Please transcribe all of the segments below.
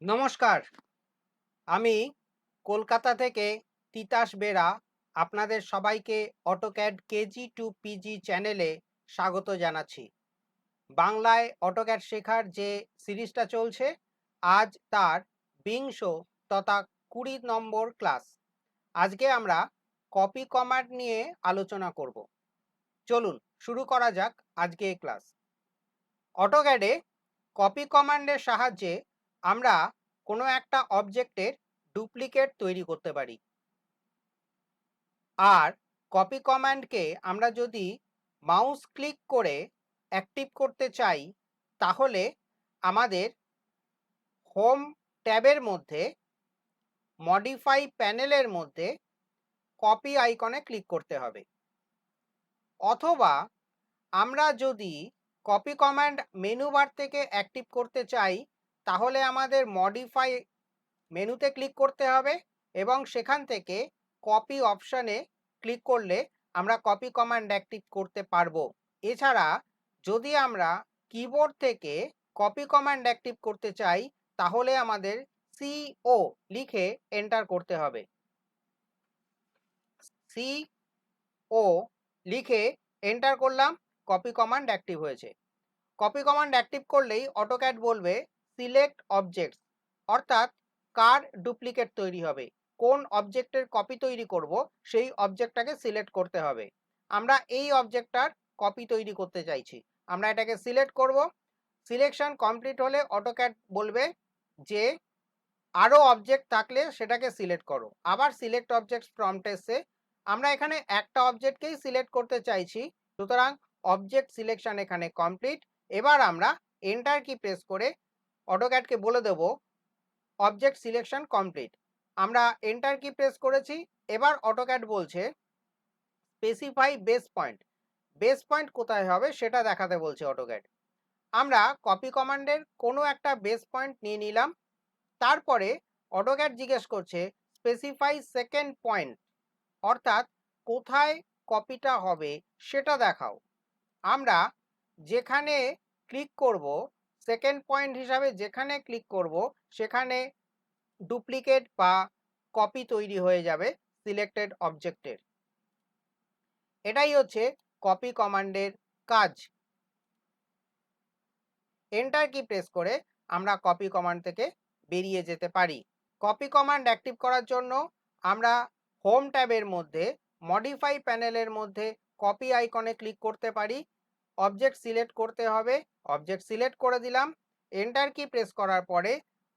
নমস্কার। আমি কলকাতা থেকে তিতাস বেরা আপনাদের সবাইকে অটোক্যাড কেজি টু পিজি চ্যানেলে স্বাগত জানাচ্ছি। বাংলায় অটোক্যাড শেখার যে সিরিজটা চলছে, আজ তার বিংশ তথা 20 নম্বর ক্লাস। আজকে আমরা কপি কমান্ড নিয়ে আলোচনা করব। চলুন শুরু করা যাক আজকে এই ক্লাস। অটোক্যাডে কপি কমান্ডের সাহায্যে আমরা কোনো একটা অবজেক্টের ডুপ্লিকেট তৈরি করতে পারি। আর কপি কমান্ডকে আমরা যদি মাউস ক্লিক করে অ্যাক্টিভ করতে চাই, তাহলে আমাদের হোম ট্যাবের মধ্যে মডিফাই প্যানেলের মধ্যে কপি আইকনে ক্লিক করতে হবে। অথবা আমরা যদি কপি কমান্ড মেনু বার থেকে অ্যাক্টিভ করতে চাই, তাহলে আমাদের মডিফাই মেনুতে ক্লিক করতে হবে এবং সেখান থেকে কপি অপশানে ক্লিক করলে আমরা কপি কমান্ড অ্যাক্টিভ করতে পারবো। এছাড়া যদি আমরা কিবোর্ড থেকে কপি কমান্ড অ্যাক্টিভ করতে চাই, তাহলে আমাদের CO লিখে এন্টার করতে হবে। CO লিখে এন্টার করলাম, কপি কমান্ড অ্যাক্টিভ হয়েছে। কপি কমান্ড অ্যাক্টিভ করলেই অটোক্যাড বলবে সিলেক্ট অবজেক্টস, অর্থাৎ কার ডুপ্লিকেট তৈরি হবে, কোন অবজেক্টের কপি তৈরি করব সেই অবজেক্টটাকে সিলেক্ট করতে হবে। আমরা এই অবজেক্টটার কপি তৈরি করতে চাইছি, আমরা এটাকে সিলেক্ট করব। সিলেকশন কমপ্লিট হলে অটোক্যাড বলবে যে আরও অবজেক্ট থাকলে সেটাকে সিলেক্ট করো। আবার সিলেক্ট অবজেক্টস প্রম্পট এসে আমরা এখানে একটা অবজেক্টকেই সিলেক্ট করতে চাইছি, সুতরাং অবজেক্ট সিলেকশন এখানে কমপ্লিট। এবার আমরা এন্টার কি প্রেস করে অটোক্যাডকে বলে দেব অবজেক্ট সিলেকশন কমপ্লিট। আমরা এন্টার কি প্রেস করেছি। এবার অটোক্যাড বলছে specify base point. Base point কোথায় হবে সেটা দেখাতে বলছে অটোক্যাড। আমরা কপি কমান্ডের কোনো একটা বেস পয়েন্ট নিয়ে নিলাম। তারপরে অটোক্যাড জিজ্ঞেস করছে স্পেসিফাই সেকেন্ড পয়েন্ট, অর্থাৎ কোথায় কপিটা হবে সেটা দেখাও। আমরা যেখানে ক্লিক করব, সেকেন্ড পয়েন্ট হিসাবে যেখানে ক্লিক করব, সেখানে ডুপ্লিকেট বা কপি তৈরি হয়ে যাবে সিলেক্টেড অবজেক্টের। এটাই হচ্ছে কপি কমান্ডের কাজ। এন্টার কি প্রেস করে আমরা কপি কমান্ড থেকে বেরিয়ে যেতে পারি। কপি কমান্ড অ্যাক্টিভ করার জন্য আমরা হোম ট্যাবের মধ্যে মডিফাই প্যানেলের মধ্যে কপি আইকনে ক্লিক করতে পারি। অবজেক্ট সিলেক্ট করতে হবে, অবজেক্ট সিলেক্ট করে দিলাম। এন্টার কি প্রেস করার পরে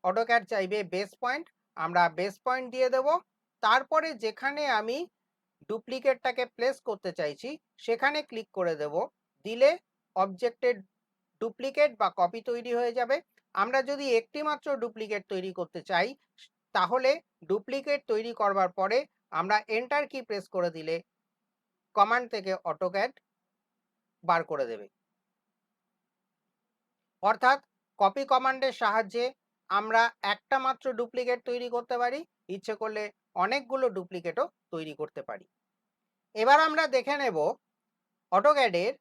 অটোক্যাড চাইবে বেস পয়েন্ট, আমরা বেস পয়েন্ট দিয়ে দেব। তারপরে যেখানে আমি ডুপ্লিকেটটাকে প্লেস করতে চাইছি সেখানে ক্লিক করে দেব, দিলে অবজেক্টের ডুপ্লিকেট বা কপি তৈরি হয়ে যাবে। আমরা যদি একটি মাত্র ডুপ্লিকেট তৈরি করতে চাই, তাহলে ডুপ্লিকেট তৈরি করবার পরে আমরা এন্টার কি প্রেস করে দিলে কমান্ড থেকে অটোক্যাড বার করে দেবে। অর্থাৎ কপি কমান্ডের সাহায্যে আমরা একটা মাত্র ডুপ্লিকেট তৈরি করতে পারি, ইচ্ছে করলে অনেকগুলো ডুপ্লিকেটও তৈরি করতে পারি। এবার আমরা দেখে নেব অটোক্যাডের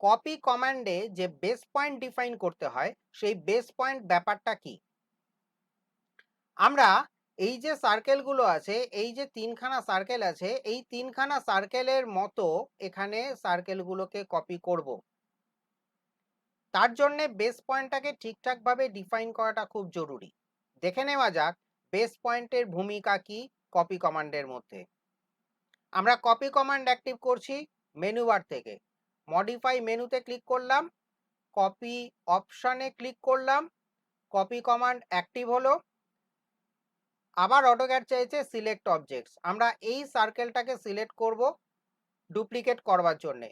কপি কমান্ডে যে বেস পয়েন্ট ডিফাইন করতে হয় সেই বেস পয়েন্ট ব্যাপারটা কি। আমরা এই যে সার্কেলগুলো আছে, এই যে তিনখানা সার্কেল আছে, এই তিনখানা সার্কেলের মতো এখানে সার্কেলগুলোকে কপি করব। তার জন্যে বেস পয়েন্টটাকে ঠিকঠাকভাবে ডিফাইন করাটা খুব জরুরি। দেখে নেওয়া যাক বেস পয়েন্টের ভূমিকা কি কপি কমান্ডের মধ্যে। আমরা কপি কমান্ড অ্যাক্টিভ করছি মেনু বার থেকে। মডিফাই মেনুতে ক্লিক করলাম, কপি অপশানে ক্লিক করলাম, কপি কমান্ড অ্যাক্টিভ হলো। আবার অটোক্যাড চাইছে সিলেক্ট অবজেক্টস, আমরা এই সার্কেলটাকে সিলেক্ট করব ডুপ্লিকেট করবার জন্যে।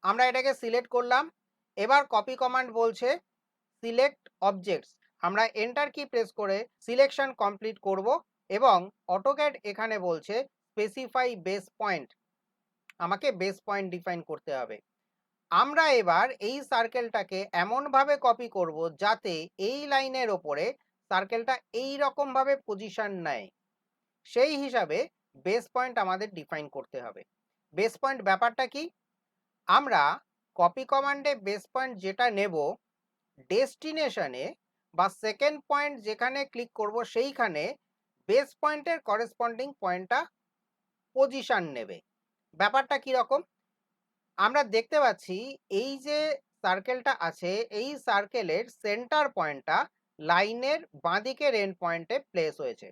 আমরা এটাকে সিলেক্ট করলাম। এবার কপি কমান্ড বলছে সিলেক্ট অবজেক্টস, আমরা এন্টার কি প্রেস করে সিলেকশন কমপ্লিট করব এবং অটোক্যাড এখানে বলছে স্পেসিফাই বেস পয়েন্ট, আমাকে বেস পয়েন্ট ডিফাইন করতে হবে। আমরা এবার এই সার্কেলটাকে এমনভাবে কপি করব যাতে এই লাইনের ওপরে সার্কেলটা এই রকমভাবে পজিশন নেয়, সেই হিসাবে বেস পয়েন্ট আমাদের ডিফাইন করতে হবে। বেস পয়েন্ট ব্যাপারটা কি, আমরা কপি কমান্ডে বেস পয়েন্ট যেটা নেব, ডেস্টিনেশনে বা সেকেন্ড পয়েন্ট যেখানে ক্লিক করব সেইখানে বেস পয়েন্টের করেসপন্ডিং পয়েন্টটা পজিশন নেবে। ব্যাপারটা কীরকম? আমরা দেখতে পাচ্ছি এই যে সার্কেলটা আছে, এই সার্কেলের সেন্টার পয়েন্টটা লাইনের বাঁদিকের এন্ড পয়েন্টে প্লেস হয়েছে।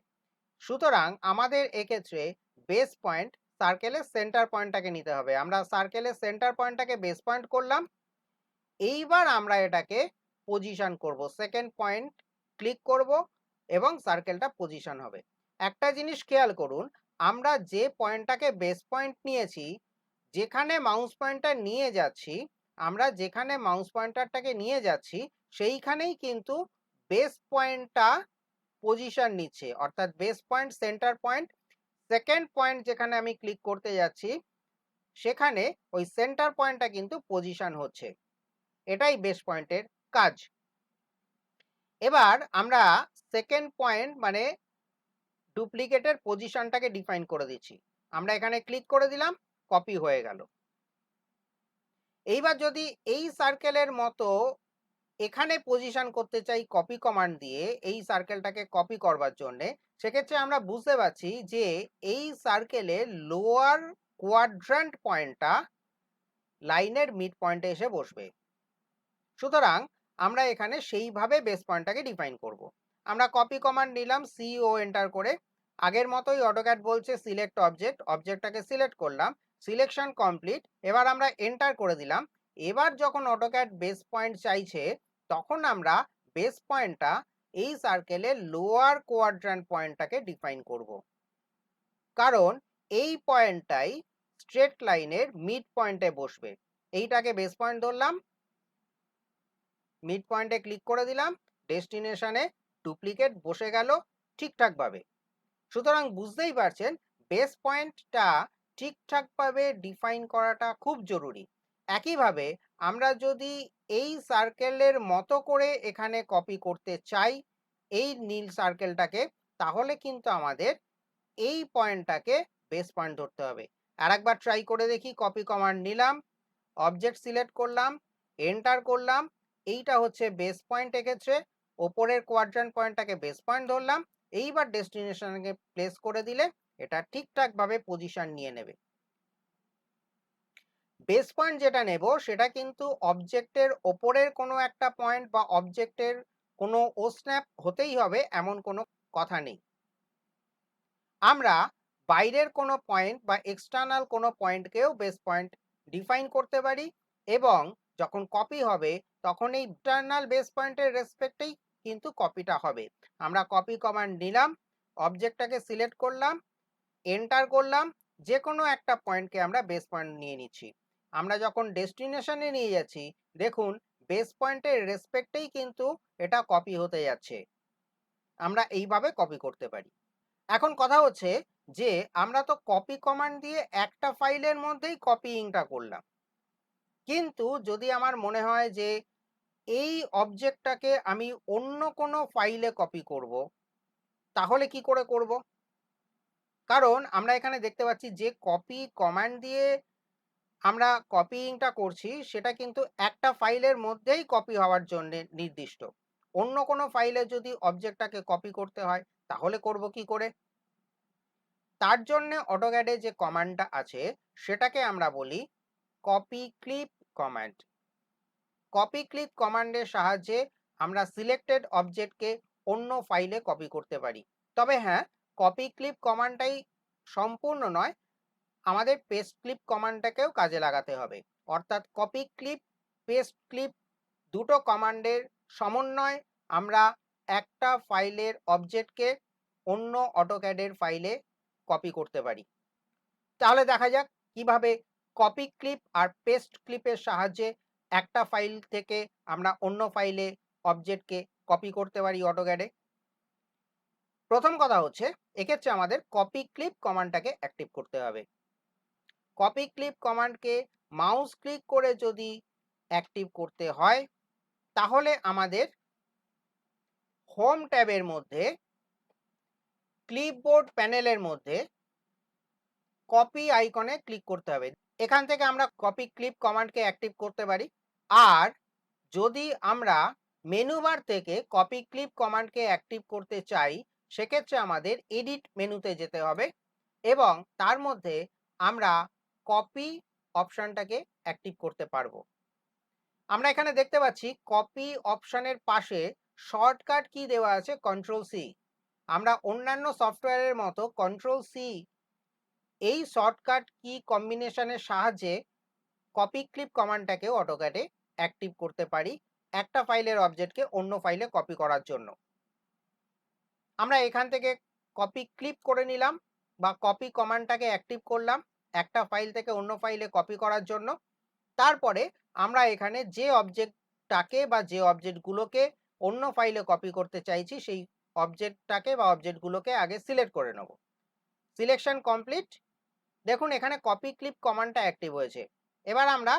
সুতরাং আমাদের এক্ষেত্রে বেস পয়েন্ট সার্কেলের সেন্টার পয়েন্টটাকে নিতে হবে। আমরা সার্কেলের সেন্টার পয়েন্টটাকে বেস পয়েন্ট করলাম। এইবার আমরা এটাকে পজিশন করব। সেকেন্ড পয়েন্ট ক্লিক করব এবং সার্কেলটা পজিশন হবে। একটা জিনিস খেয়াল করুন, আমরা যে পয়েন্টটাকে বেস পয়েন্ট নিয়েছি, যেখানে মাউস পয়েন্টার নিয়ে যাচ্ছি, আমরা যেখানে মাউস পয়েন্টারটাকে নিয়ে যাচ্ছি সেইখানেই কিন্তু বেস পয়েন্টটা পজিশন নিচ্ছে, অর্থাৎ base point centre point. Second point যেখানে আমি ক্লিক করতে যাচ্ছি সেখানে ওই সেন্টার পয়েন্টটা কিন্তু পজিশন হচ্ছে। এটাই বেস পয়েন্টের কাজ। এবার আমরা সেকেন্ড পয়েন্ট মানে ডুপ্লিকেটের পজিশনটাকে ডিফাইন করে দিচ্ছি। আমরা এখানে ক্লিক করে দিলাম, কপি হয়ে গেল। এইবার যদি এই সার্কেলের মতো এখানে পজিশন করতে চাই কপি কমান্ড দিয়ে এই সার্কেলটাকে কপি করবার জন্য, সেক্ষেত্রে আমরা বুঝতে পারছি যে এই সার্কেলের লোয়ার কোয়াড্রান্ট পয়েন্টটা লাইনের মিড পয়েন্টে এসে বসবে। সুতরাং আমরা এখানে সেইভাবে বেস পয়েন্টটাকে ডিফাইন করব। আমরা কপি কমান্ড নিলাম, সিও এন্টার করে। আগের মতোই অটোক্যাড বলছে সিলেক্ট অবজেক্ট, অবজেক্টটাকে সিলেক্ট করলাম, সিলেকশন কমপ্লিট। এবার আমরা এন্টার করে দিলাম। এবার যখন অটোক্যাড বেস পয়েন্ট চাইছে তখন আমরা বেস পয়েন্টটা এই সার্কেলের লোয়ার কোয়াড্রান্ট পয়েন্টটাকে ডিফাইন করব, কারণ এই পয়েন্টটাই স্ট্রেট লাইনের মিড পয়েন্টে বসবে। এইটাকে বেস পয়েন্ট ধরলাম, মিড পয়েন্টে ক্লিক করে দিলাম, ডেস্টিনেশনে ডুপ্লিকেট বসে গেল ঠিকঠাকভাবে। সুতরাং বুঝতেই পারছেন বেস পয়েন্টটা ঠিকঠাকভাবে ডিফাইন করাটা খুব জরুরি। একইভাবে আমরা যদি এই সার্কেলের মতো করে এখানে কপি করতে চাই এই নীল সার্কেলটাকে, তাহলে কিন্তু আমাদের এই পয়েন্টটাকে বেস পয়েন্ট ধরতে হবে। আর একবার ট্রাই করে দেখি। কপি কমান্ড নিলাম, অবজেক্ট সিলেক্ট করলাম, এন্টার করলাম। এইটা হচ্ছে বেস পয়েন্ট। এক্ষেত্রে ওপরের কোয়াড্রান্ট পয়েন্টটাকে বেস পয়েন্ট ধরলাম। এইবার ডেস্টিনেশনকে প্লেস করে দিলে এটা ঠিকঠাকভাবে পজিশন নিয়ে নেবে। বেস পয়েন্ট যেটা নেব সেটা কিন্তু অবজেক্টের ওপরের কোনো একটা পয়েন্ট বা অবজেক্টের কোনো ও স্ন্যাপ হতেই হবে এমন কোনো কথা নেই। আমরা বাইরের কোনো পয়েন্ট বা এক্সটার্নাল কোনো পয়েন্টকেও বেস পয়েন্ট ডিফাইন করতে পারি এবং যখন কপি হবে তখন এই ইন্টারনাল বেস পয়েন্টের রেসপেক্টেই কিন্তু কপিটা হবে। আমরা কপি কমান্ড নিলাম, অবজেক্টটাকে সিলেক্ট করলাম, এন্টার করলাম, যে কোনো একটা পয়েন্টকে আমরা বেস পয়েন্ট নিয়ে নিচ্ছি। আমরা যখন ডেস্টিনেশনে নিয়ে যাচ্ছি দেখুন বেস পয়েন্টের রেসপেক্টেই কিন্তু এটা কপি হতে যাচ্ছে। আমরা এইভাবে কপি করতে পারি। এখন কথা হচ্ছে যে আমরা তো কপি কমান্ড দিয়ে একটা ফাইলের মধ্যেই কপিংটা করলাম, কিন্তু যদি আমার মনে হয় যে এই অবজেক্টটাকে আমি অন্য কোনো ফাইলে কপি করব, তাহলে কি করে করব? কারণ আমরা এখানে দেখতে পাচ্ছি যে কপি কমান্ড দিয়ে আমরা কপিংটা করছি সেটা কিন্তু একটা ফাইলের মধ্যেই কপি হওয়ার জন্য নির্দিষ্ট। অন্য কোনো ফাইলে যদি অবজেক্টটাকে কপি করতে হয় তাহলে করব কি করে? তার জন্য অটোক্যাডে যে কমান্ডটা আছে সেটাকে আমরা বলি copy clip command. Copy clip কমান্ডের সাহায্যে আমরা সিলেক্টেড অবজেক্টকে অন্য ফাইলে কপি করতে পারি। তবে হ্যাঁ, কপি ক্লিপ কমান্ডটাই সম্পূর্ণ নয়, আমাদের পেস্ট ক্লিপ কমান্ডটাকেও কাজে লাগাতে হবে। অর্থাৎ কপি ক্লিপ, পেস্ট ক্লিপ দুটো কমান্ডের সমন্বয় আমরা একটা ফাইলের অবজেক্টকে অন্য অটোক্যাডের ফাইলে কপি করতে পারি। তাহলে দেখা যাক কিভাবে কপি ক্লিপ আর পেস্ট ক্লিপের সাহায্যে একটা ফাইল থেকে আমরা অন্য ফাইলে অবজেক্টকে কপি করতে পারি অটোক্যাডে। প্রথম কথা হচ্ছে এক্ষেত্রে আমাদের কপি ক্লিপ কমান্ডটাকে অ্যাক্টিভ করতে হবে। কপি ক্লিপ কমান্ডকে মাউস ক্লিক করে যদি অ্যাক্টিভ করতে হয় তাহলে আমাদের হোম ট্যাবের মধ্যে ক্লিপবোর্ড প্যানেলের মধ্যে কপি আইকনে ক্লিক করতে হবে। এখান থেকে আমরা কপি ক্লিপ কমান্ডকে অ্যাক্টিভ করতে পারি। আর যদি আমরা মেনু বার থেকে কপি ক্লিপ কমান্ডকে অ্যাক্টিভ করতে চাই, সেক্ষেত্রে আমাদের এডিট মেনুতে যেতে হবে এবং তার মধ্যে আমরা কপি অপশানটাকে অ্যাক্টিভ করতে পারবো। আমরা এখানে দেখতে পাচ্ছি কপি অপশানের পাশে শর্টকাট কি দেওয়া আছে কন্ট্রোল সি। আমরা অন্যান্য সফটওয়্যারের মতো কন্ট্রোল সি এই শর্টকাট কি কম্বিনেশনের সাহায্যে কপি ক্লিপ কমান্ডটাকেও অটোক্যাডে অ্যাক্টিভ করতে পারি একটা ফাইলের অবজেক্টকে অন্য ফাইলে কপি করার জন্য। আমরা এখান থেকে কপি ক্লিপ করে নিলাম বা কপি কমান্ডটাকে অ্যাক্টিভ করলাম একটা ফাইল থেকে অন্য ফাইলে কপি করার জন্য। তারপরে আমরা এখানে যে অবজেক্টটাকে বা যে অবজেক্টগুলোকে অন্য ফাইলে কপি করতে চাইছি সেই অবজেক্টটাকে বা অবজেক্টগুলোকে আগে সিলেক্ট করে নেব। Selection complete. দেখুন এখানে কপি ক্লিপ কমান্ডটা অ্যাক্টিভ হয়েছে। এবার আমরা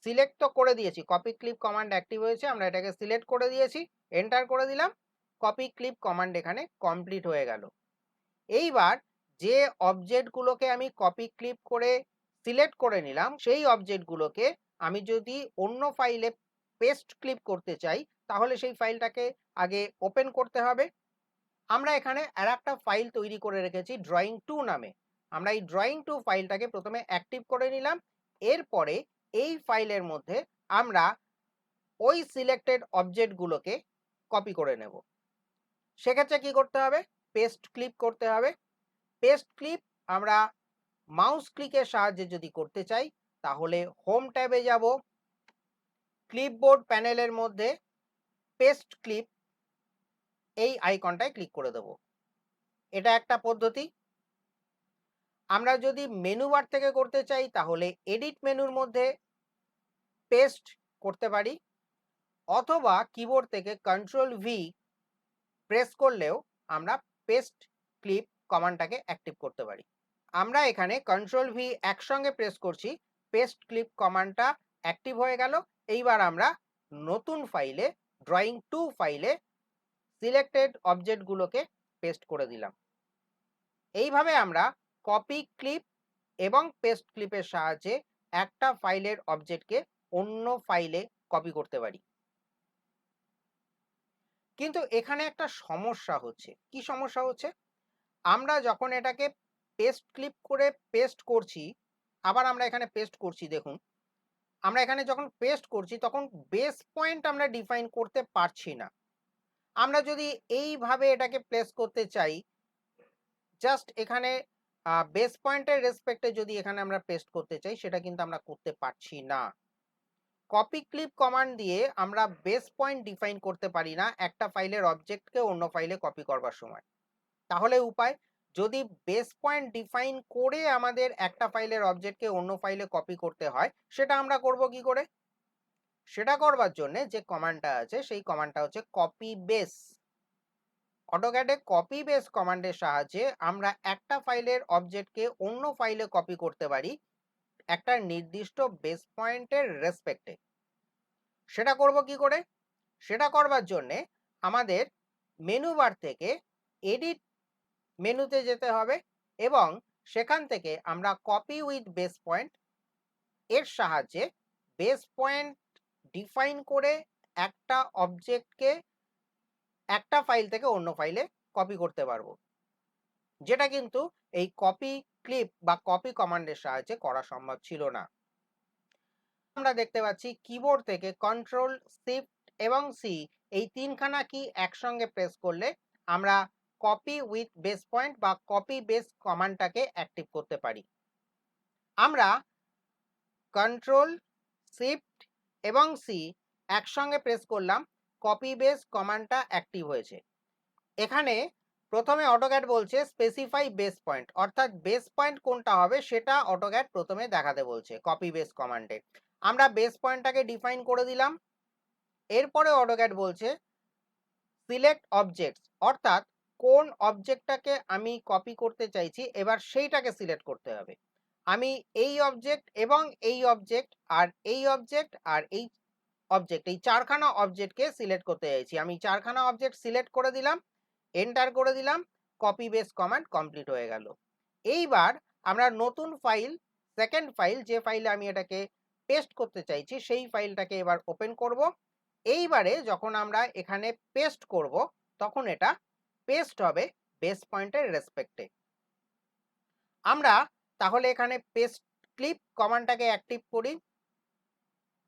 সিলেক্ট তো করে দিয়েছি, কপি ক্লিপ কমান্ড অ্যাক্টিভ হয়েছে, আমরা এটাকে সিলেক্ট করে দিয়েছি, এন্টার করে দিলাম, কপি ক্লিপ কমান্ড এখানে কমপ্লিট হয়ে গেল। এইবার যে অবজেক্টগুলোকে আমি কপি ক্লিপ করে সিলেক্ট করে নিলাম সেই অবজেক্টগুলোকে আমি যদি অন্য ফাইলে পেস্ট ক্লিপ করতে চাই তাহলে সেই ফাইলটাকে আগে ওপেন করতে হবে। আমরা এখানে আর একটা ফাইল তৈরি করে রেখেছি drawing2 নামে। আমরা এই drawing2 ফাইলটাকে প্রথমে অ্যাক্টিভ করে নিলাম, এরপরে এই ফাইলের মধ্যে আমরা ওই সিলেক্টেড অবজেক্টগুলোকে কপি করে নেব। সেক্ষেত্রে কি করতে হবে, পেস্ট ক্লিপ করতে হবে। পেস্ট ক্লিপ আমরা মাউস ক্লিকের সাহায্যে যদি করতে চাই তাহলে হোম ট্যাবে যাব, ক্লিপবোর্ড প্যানেলের মধ্যে পেস্ট ক্লিপ এই আইকনটায় ক্লিক করে দেব। এটা একটা পদ্ধতি। আমরা যদি মেনু বার থেকে করতে চাই তাহলে এডিট মেনুর মধ্যে পেস্ট করতে পারি অথবা কিবোর্ড থেকে কন্ট্রোল ভি প্রেস করলেও আমরা পেস্ট ক্লিপ কমান্ডটাকে অ্যাক্টিভ করতে পারি। আমরা এখানে কন্ট্রোল ভি একসঙ্গে প্রেস করছি, পেস্ট ক্লিপ কমান্ডটা অ্যাক্টিভ হয়ে গেল। এইবার আমরা নতুন ফাইলে drawing2 ফাইলে সিলেক্টেড অবজেক্টগুলোকে পেস্ট করে দিলাম। এইভাবে আমরা কপি ক্লিপ এবং পেস্ট ক্লিপের সাহায্যে একটা ফাইলের অবজেক্টকে অন্য ফাইলে কপি করতে পারি। কিন্তু এখানে একটা সমস্যা হচ্ছে। কি সমস্যা হচ্ছে, আমরা যখন এটাকে পেস্ট ক্লিপ করে পেস্ট করছি, আবার আমরা এখানে পেস্ট করছি, দেখুন আমরা এখানে যখন পেস্ট করছি তখন বেস পয়েন্ট আমরা ডিফাইন করতে পারছি না। আমরা যদি এইভাবে এটাকে প্লেস করতে চাই, জাস্ট এখানে বেস পয়েন্টের রেসপেক্টে যদি এখানে আমরা পেস্ট করতে চাই সেটা কিন্তু আমরা করতে পারছি না। কপি ক্লিপ কমান্ড দিয়ে আমরা বেস পয়েন্ট ডিফাইন করতে পারি না একটা ফাইলের অবজেক্টকে অন্য ফাইলে কপি করবার সময়। তাহলে উপায়, যদি বেস পয়েন্ট ডিফাইন করে আমাদের একটা ফাইলের অবজেক্টকে অন্য ফাইলে কপি করতে হয় সেটা আমরা করব কি করে? সেটা করবার জন্য যে কমান্ডটা আছে সেই কমান্ডটা হচ্ছে কপি বেস। অটোক্যাডে কপি বেস কমান্ডের সাহায্যে আমরা একটা ফাইলের অবজেক্টকে অন্য ফাইলে কপি করতে পারি একটা নির্দিষ্ট বেস পয়েন্টের রেসপেক্টে। সেটা করব কি করে? সেটা করবার জন্য আমাদের মেনু বার থেকে এডিট মেনুতে যেতে হবে এবং সেখান থেকে আমরা কপি উইথ বেস পয়েন্ট এর সাহায্যে বেস পয়েন্ট ডিফাইন করে একটা অবজেক্টকে একটা ফাইল থেকে অন্য ফাইলে কপি করতে পারবো, যেটা কিন্তু এই কপি ক্লিপ বা কপি কমান্ডের সাহায্যে করা সম্ভব ছিল না। আমরা দেখতে পাচ্ছি কিবোর্ড থেকে কন্ট্রোল শিফট এবং সি এই তিনখানা কি একসঙ্গে প্রেস করলে আমরা কপি উইথ বেস পয়েন্ট বা কপি বেস কমান্ডটাকে অ্যাক্টিভ করতে পারি। আমরা কন্ট্রোল শিফট এবং সি একসঙ্গে প্রেস করলাম, কপি বেস কমান্ডটা অ্যাক্টিভ হয়েছে। এখানে প্রথমে অটোক্যাড বলছে স্পেসিফাই বেস পয়েন্ট, অর্থাৎ বেস পয়েন্ট কোনটা হবে সেটা অটোক্যাড প্রথমে দেখাতে বলছে কপি বেস কমান্ডে। আমরা বেস পয়েন্টটাকে ডিফাইন করে দিলাম। এরপরে অটোক্যাড বলছে সিলেক্ট অবজেক্টস, অর্থাৎ কোন অবজেক্টটাকে আমি কপি করতে চাইছি এবার সেইটাকে সিলেক্ট করতে হবে। আমি এই অবজেক্ট এবং এই অবজেক্ট আর এই অবজেক্ট আর এই অবজেক্ট, এই চারখানা অবজেক্টকে সিলেক্ট করতে চাইছি। আমি চারখানা অবজেক্ট সিলেক্ট করে দিলাম, এন্টার করে দিলাম, কপি বেস কমান্ড কমপ্লিট হয়ে গেল। এইবার আমরা নতুন ফাইল, সেকেন্ড ফাইল যে ফাইলে আমি এটাকে পেস্ট করতে চাইছি সেই ফাইলটাকে এবার ওপেন করব। এইবারে যখন আমরা এখানে পেস্ট করব তখন এটা পেস্ট হবে বেস পয়েন্টের রেসপেক্টে। আমরা তাহলে এখানে পেস্ট ক্লিপ কমান্ডটাকে অ্যাক্টিভ করি।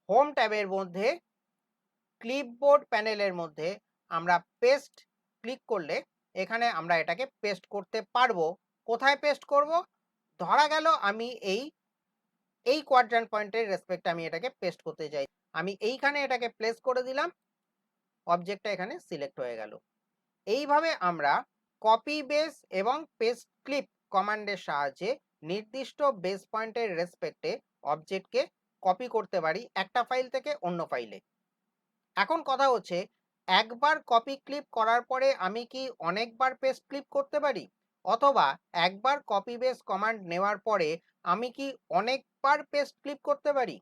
হোম ট্যাবের মধ্যে ক্লিপবোর্ড প্যানেলের মধ্যে আমরা পেস্ট ক্লিক করলে এখানে আমরা এটাকে পেস্ট করতে পারবো। কোথায় পেস্ট করব? ধরা গেল আমি এই কোয়াড্র্যান্ট পয়েন্টের রেসপেক্টে আমি এটাকে পেস্ট করতে চাই। আমি এইখানে এটাকে প্লেস করে দিলাম, অবজেক্টটা এখানে সিলেক্ট হয়ে গেল। এইভাবে আমরা কপি বেস এবং পেস্ট ক্লিপ কমান্ডের সাহায্যে নির্দিষ্ট বেস পয়েন্টের রেসপেক্টে অবজেক্টকে কপি করতে পারি একটা ফাইল থেকে অন্য ফাইলে। এখন কথা হচ্ছে, একবার কপি ক্লিপ করার পরে আমি কি অনেকবার পেস্ট ক্লিপ করতে পারি? অথবা একবার কপি বেস কমান্ড নেওয়ার পরে আমি কি অনেকবার পেস্ট ক্লিপ করতে পারি?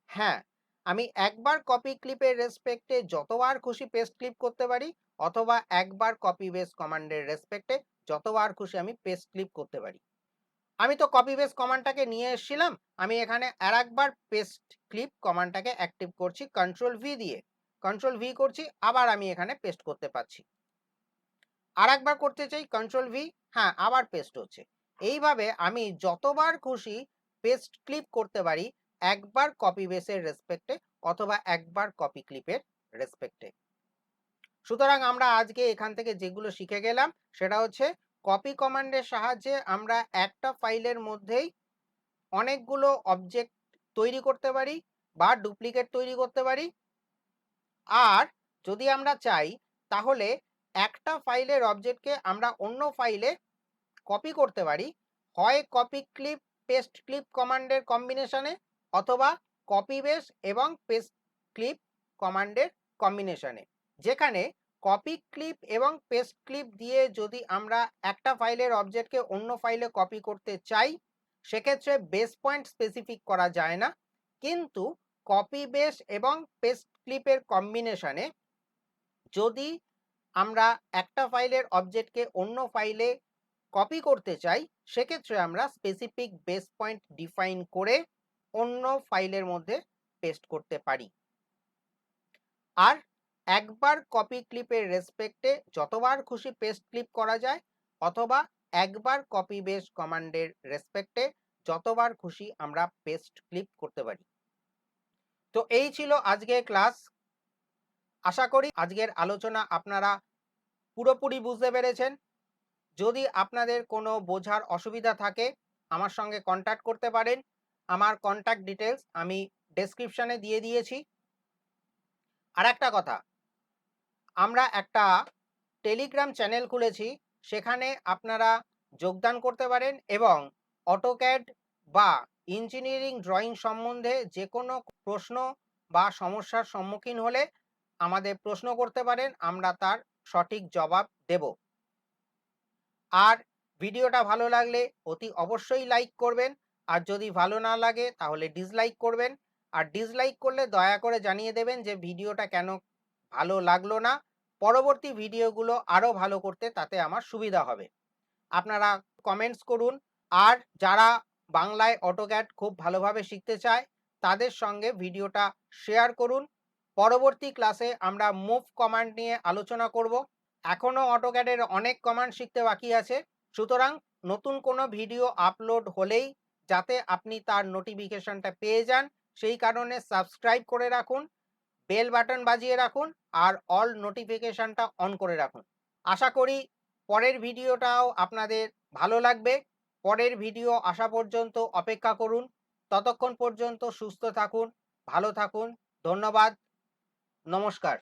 হ্যাঁ, আমি একবার কপি ক্লিপের রেসপেক্টে যতবার খুশি পেস্ট ক্লিপ করতে পারি, অথবা একবার কপি বেস কমান্ডের রেসপেক্টে যতবার খুশি আমি পেস্ট ক্লিপ করতে পারি। আমি তো কপি বেস কমান্ডটাকে নিয়ে এসেছিলাম, আমি এখানে আরেকবার পেস্ট ক্লিপ কমান্ডটাকে অ্যাক্টিভ করছি কন্ট্রোল ভি দিয়ে। কন্ট্রোল ভি করছি, আবার আমি এখানে পেস্ট করতে পারছি। আরেকবার করতে চাই, কন্ট্রোল ভি, হ্যাঁ আবার পেস্ট হচ্ছে। এইভাবে আমি যতবার খুশি পেস্ট ক্লিপ করতে পারি, একবার কপি বেসের রেসপেক্টে অথবা একবার কপি ক্লিপের রেসপেক্টে। সুতরাং আমরা আজকে এখান থেকে যেগুলো শিখে গেলাম সেটা হচ্ছে কপি কমান্ডের সাহায্যে আমরা একটা ফাইলের মধ্যেই অনেকগুলো অবজেক্ট তৈরি করতে পারি বা ডুপ্লিকেট তৈরি করতে পারি। আর যদি আমরা চাই তাহলে একটা ফাইলের অবজেক্টকে আমরা অন্য ফাইলে কপি করতে পারি, হয় কপি ক্লিপ পেস্ট ক্লিপ কমান্ডের কম্বিনেশনে অথবা কপি বেস এবং পেস্ট ক্লিপ কমান্ডের কম্বিনেশনে। যেখানে কপি ক্লিপ এবং পেস্ট ক্লিপ দিয়ে যদি আমরা একটা ফাইলের অবজেক্টকে অন্য ফাইলে কপি করতে চাই, সেক্ষেত্রে বেস পয়েন্ট স্পেসিফিক করা যায় না, কিন্তু কপি বেস এবং পেস্ট ক্লিপের কম্বিনেশনে যদি আমরা একটা ফাইলের অবজেক্টকে অন্য ফাইলে কপি করতে চাই, সেক্ষেত্রে আমরা স্পেসিফিক বেস পয়েন্ট ডিফাইন করে অন্য ফাইলের মধ্যে পেস্ট করতে পারি। আর একবার কপি ক্লিপের রেসপেক্টে যতবার খুশি পেস্ট ক্লিপ করা যায়, অথবা একবার কপি বেস কমান্ডের রেসপেক্টে যতবার খুশি আমরা পেস্ট ক্লিপ করতে পারি। তো এই ছিল আজকের ক্লাস। আশা করি আজকের আলোচনা আপনারা পুরোপুরি বুঝতে পেরেছেন। যদি আপনাদের কোনো বোঝার অসুবিধা থাকে আমার সঙ্গে কন্ট্যাক্ট করতে পারেন। আমার কন্ট্যাক্ট ডিটেলস আমি ডেসক্রিপশানে দিয়ে দিয়েছি। আর একটা কথা, আমরা একটা টেলিগ্রাম চ্যানেল খুলেছি, সেখানে আপনারা যোগদান করতে পারেন এবং অটোক্যাড বা ইঞ্জিনিয়ারিং ড্রয়িং সম্বন্ধে যে কোনো প্রশ্ন বা সমস্যার সম্মুখীন হলে আমাদের প্রশ্ন করতে পারেন, আমরা তার সঠিক জবাব দেব। আর ভিডিওটা ভালো লাগলে অতি অবশ্যই লাইক করবেন, আর যদি ভালো না লাগে তাহলে ডিসলাইক করবেন। আর ডিসলাইক করলে দয়া করে জানিয়ে দেবেন যে ভিডিওটা কেন ভালো লাগলো না। পরবর্তী ভিডিওগুলো আরও ভালো করতে তাতে আমার সুবিধা হবে। আপনারা কমেন্টস করুন। আর যারা বাংলায় অটোক্যাড খুব ভালোভাবে শিখতে চায় তাদের সঙ্গে ভিডিওটা শেয়ার করুন। পরবর্তী ক্লাসে আমরা মুভ কমান্ড নিয়ে আলোচনা করব। এখনও অটোক্যাডের অনেক কমান্ড শিখতে বাকি আছে, সুতরাং নতুন কোনো ভিডিও আপলোড হলেই যাতে আপনি তার নোটিফিকেশনটা পেয়ে যান সেই কারণে সাবস্ক্রাইব করে রাখুন, বেল বাটন বাজিয়ে রাখুন, আর অল নোটিফিকেশনটা অন করে রাখুন। আশা করি পরের ভিডিওটাও আপনাদের ভালো লাগবে। পরের ভিডিও আসা পর্যন্ত অপেক্ষা করুন। ততক্ষণ পর্যন্ত সুস্থ থাকুন, ভালো থাকুন। ধন্যবাদ, নমস্কার।